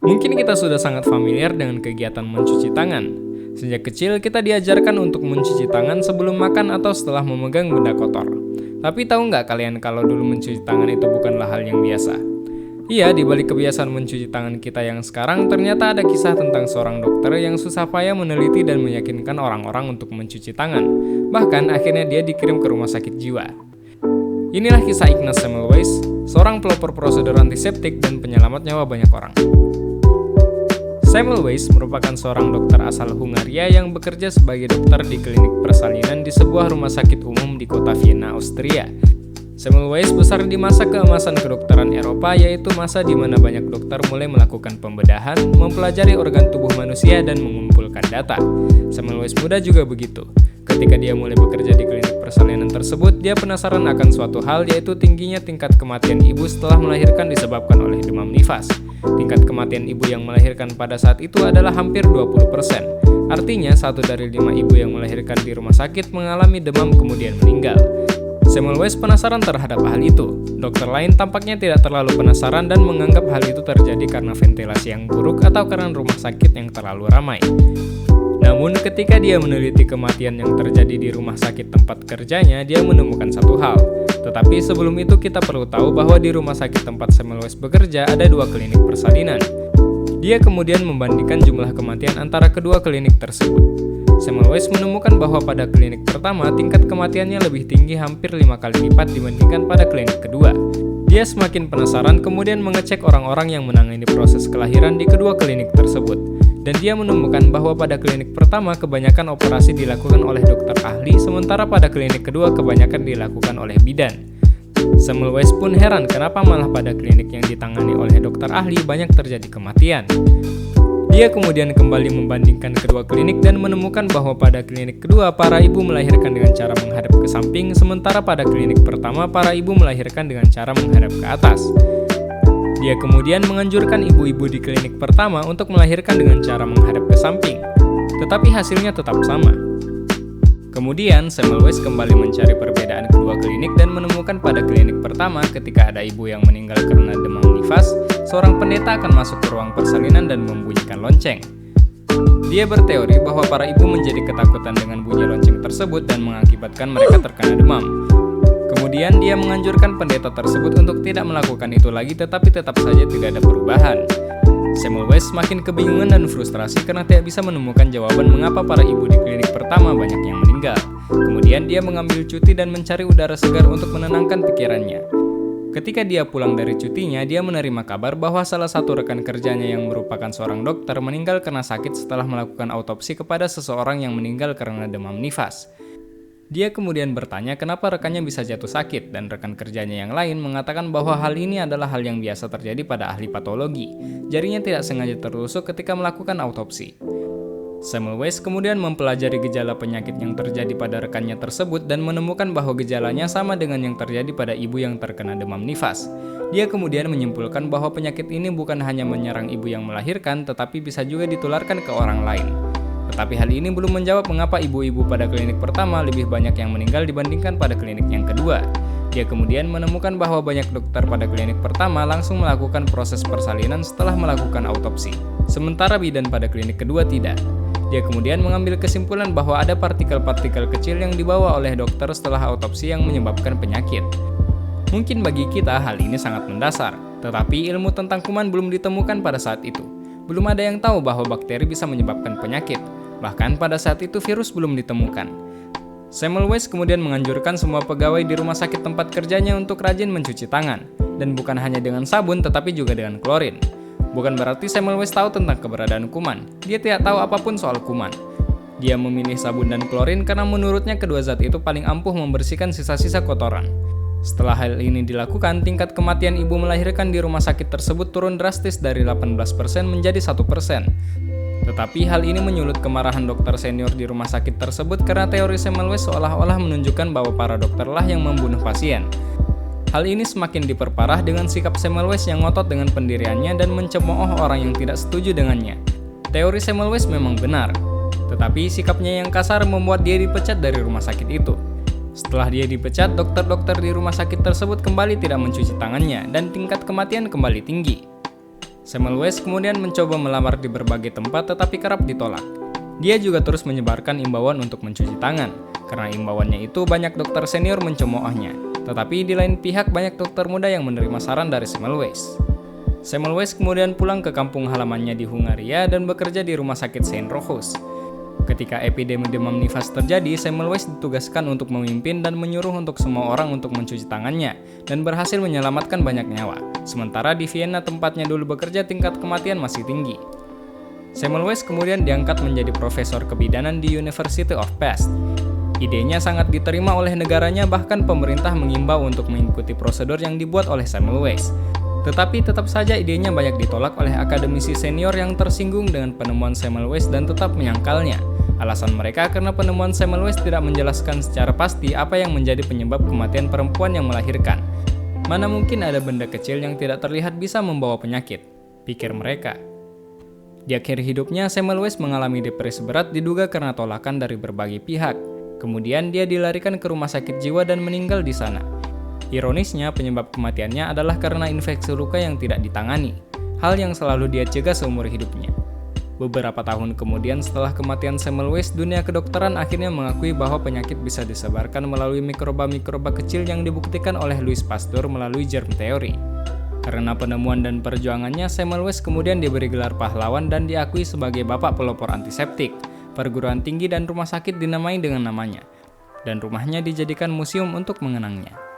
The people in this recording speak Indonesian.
Mungkin kita sudah sangat familiar dengan kegiatan mencuci tangan. Sejak kecil kita diajarkan untuk mencuci tangan sebelum makan atau setelah memegang benda kotor. Tapi tahu nggak kalian kalau dulu mencuci tangan itu bukanlah hal yang biasa? Iya, di balik kebiasaan mencuci tangan kita yang sekarang, ternyata ada kisah tentang seorang dokter yang susah payah meneliti dan meyakinkan orang-orang untuk mencuci tangan. Bahkan akhirnya dia dikirim ke rumah sakit jiwa. Inilah kisah Ignaz Semmelweis, seorang pelopor prosedur antiseptik dan penyelamat nyawa banyak orang. Semmelweis merupakan seorang dokter asal Hungaria yang bekerja sebagai dokter di klinik persalinan di sebuah rumah sakit umum di kota Vienna, Austria. Semmelweis besar di masa keemasan kedokteran Eropa, yaitu masa di mana banyak dokter mulai melakukan pembedahan, mempelajari organ tubuh manusia, dan mengumpulkan data. Semmelweis muda juga begitu. Ketika dia mulai bekerja di klinik persalinan tersebut, dia penasaran akan suatu hal, yaitu tingginya tingkat kematian ibu setelah melahirkan disebabkan oleh demam nifas. Tingkat kematian ibu yang melahirkan pada saat itu adalah hampir 20%. Artinya, 1 dari 5 ibu yang melahirkan di rumah sakit mengalami demam kemudian meninggal. Semmelweis penasaran terhadap hal itu. Dokter lain tampaknya tidak terlalu penasaran dan menganggap hal itu terjadi karena ventilasi yang buruk atau karena rumah sakit yang terlalu ramai. Namun ketika dia meneliti kematian yang terjadi di rumah sakit tempat kerjanya, dia menemukan satu hal. Tetapi sebelum itu kita perlu tahu bahwa di rumah sakit tempat Semmelweis bekerja ada 2 klinik persalinan. Dia kemudian membandingkan jumlah kematian antara kedua klinik tersebut. Semmelweis menemukan bahwa pada klinik pertama tingkat kematiannya lebih tinggi hampir 5 kali lipat dibandingkan pada klinik kedua. Dia semakin penasaran kemudian mengecek orang-orang yang menangani proses kelahiran di kedua klinik tersebut. Dan dia menemukan bahwa pada klinik pertama kebanyakan operasi dilakukan oleh dokter ahli, sementara pada klinik kedua kebanyakan dilakukan oleh bidan. Semmelweis pun heran kenapa malah pada klinik yang ditangani oleh dokter ahli banyak terjadi kematian. Dia kemudian kembali membandingkan kedua klinik dan menemukan bahwa pada klinik kedua para ibu melahirkan dengan cara menghadap ke samping, sementara pada klinik pertama para ibu melahirkan dengan cara menghadap ke atas. Dia kemudian menganjurkan ibu-ibu di klinik pertama untuk melahirkan dengan cara menghadap ke samping, tetapi hasilnya tetap sama. Kemudian, Semmelweis kembali mencari perbedaan kedua klinik dan menemukan pada klinik pertama ketika ada ibu yang meninggal karena demam nifas, seorang pendeta akan masuk ke ruang persalinan dan membunyikan lonceng. Dia berteori bahwa para ibu menjadi ketakutan dengan bunyi lonceng tersebut dan mengakibatkan mereka terkena demam. Kemudian dia menganjurkan pendeta tersebut untuk tidak melakukan itu lagi, tetapi tetap saja tidak ada perubahan. Semmelweis semakin kebingungan dan frustrasi karena tidak bisa menemukan jawaban mengapa para ibu di klinik pertama banyak yang meninggal. Kemudian dia mengambil cuti dan mencari udara segar untuk menenangkan pikirannya. Ketika dia pulang dari cutinya, dia menerima kabar bahwa salah satu rekan kerjanya yang merupakan seorang dokter meninggal karena sakit setelah melakukan autopsi kepada seseorang yang meninggal karena demam nifas. Dia kemudian bertanya kenapa rekannya bisa jatuh sakit, dan rekan kerjanya yang lain mengatakan bahwa hal ini adalah hal yang biasa terjadi pada ahli patologi. Jarinya tidak sengaja tertusuk ketika melakukan autopsi. Semmelweis kemudian mempelajari gejala penyakit yang terjadi pada rekannya tersebut dan menemukan bahwa gejalanya sama dengan yang terjadi pada ibu yang terkena demam nifas. Dia kemudian menyimpulkan bahwa penyakit ini bukan hanya menyerang ibu yang melahirkan, tetapi bisa juga ditularkan ke orang lain. Tetapi hal ini belum menjawab mengapa ibu-ibu pada klinik pertama lebih banyak yang meninggal dibandingkan pada klinik yang kedua. Dia kemudian menemukan bahwa banyak dokter pada klinik pertama langsung melakukan proses persalinan setelah melakukan autopsi, sementara bidan pada klinik kedua tidak. Dia kemudian mengambil kesimpulan bahwa ada partikel-partikel kecil yang dibawa oleh dokter setelah autopsi yang menyebabkan penyakit. Mungkin bagi kita hal ini sangat mendasar, tetapi ilmu tentang kuman belum ditemukan pada saat itu. Belum ada yang tahu bahwa bakteri bisa menyebabkan penyakit. Bahkan pada saat itu virus belum ditemukan. Semmelweis kemudian menganjurkan semua pegawai di rumah sakit tempat kerjanya untuk rajin mencuci tangan, dan bukan hanya dengan sabun tetapi juga dengan klorin. Bukan berarti Semmelweis tahu tentang keberadaan kuman. Dia tidak tahu apapun soal kuman. Dia memilih sabun dan klorin karena menurutnya kedua zat itu paling ampuh membersihkan sisa-sisa kotoran. Setelah hal ini dilakukan, tingkat kematian ibu melahirkan di rumah sakit tersebut turun drastis dari 18% menjadi 1%. Tetapi hal ini menyulut kemarahan dokter senior di rumah sakit tersebut karena teori Semmelweis seolah-olah menunjukkan bahwa para dokterlah yang membunuh pasien. Hal ini semakin diperparah dengan sikap Semmelweis yang ngotot dengan pendiriannya dan mencemooh orang yang tidak setuju dengannya. Teori Semmelweis memang benar, tetapi sikapnya yang kasar membuat dia dipecat dari rumah sakit itu. Setelah dia dipecat, dokter-dokter di rumah sakit tersebut kembali tidak mencuci tangannya dan tingkat kematian kembali tinggi. Semmelweis kemudian mencoba melamar di berbagai tempat tetapi kerap ditolak. Dia juga terus menyebarkan imbauan untuk mencuci tangan. Karena imbauannya itu banyak dokter senior mencemoohnya. Tetapi di lain pihak banyak dokter muda yang menerima saran dari Semmelweis. Semmelweis kemudian pulang ke kampung halamannya di Hungaria dan bekerja di rumah sakit Saint Rochus. Ketika epidemi demam nifas terjadi, Semmelweis ditugaskan untuk memimpin dan menyuruh untuk semua orang untuk mencuci tangannya, dan berhasil menyelamatkan banyak nyawa. Sementara di Vienna tempatnya dulu bekerja tingkat kematian masih tinggi. Semmelweis kemudian diangkat menjadi profesor kebidanan di University of Pest. Idenya sangat diterima oleh negaranya, bahkan pemerintah mengimbau untuk mengikuti prosedur yang dibuat oleh Semmelweis. Tetapi tetap saja idenya banyak ditolak oleh akademisi senior yang tersinggung dengan penemuan Semmelweis dan tetap menyangkalnya. Alasan mereka karena penemuan Semmelweis tidak menjelaskan secara pasti apa yang menjadi penyebab kematian perempuan yang melahirkan. Mana mungkin ada benda kecil yang tidak terlihat bisa membawa penyakit, pikir mereka. Di akhir hidupnya, Semmelweis mengalami depresi berat diduga karena tolakan dari berbagai pihak. Kemudian dia dilarikan ke rumah sakit jiwa dan meninggal di sana. Ironisnya, penyebab kematiannya adalah karena infeksi luka yang tidak ditangani, hal yang selalu dia cegah seumur hidupnya. Beberapa tahun kemudian setelah kematian Semmelweis, dunia kedokteran akhirnya mengakui bahwa penyakit bisa disebarkan melalui mikroba-mikroba kecil yang dibuktikan oleh Louis Pasteur melalui germ theory. Karena penemuan dan perjuangannya, Semmelweis kemudian diberi gelar pahlawan dan diakui sebagai bapak pelopor antiseptik. Perguruan tinggi dan rumah sakit dinamai dengan namanya, dan rumahnya dijadikan museum untuk mengenangnya.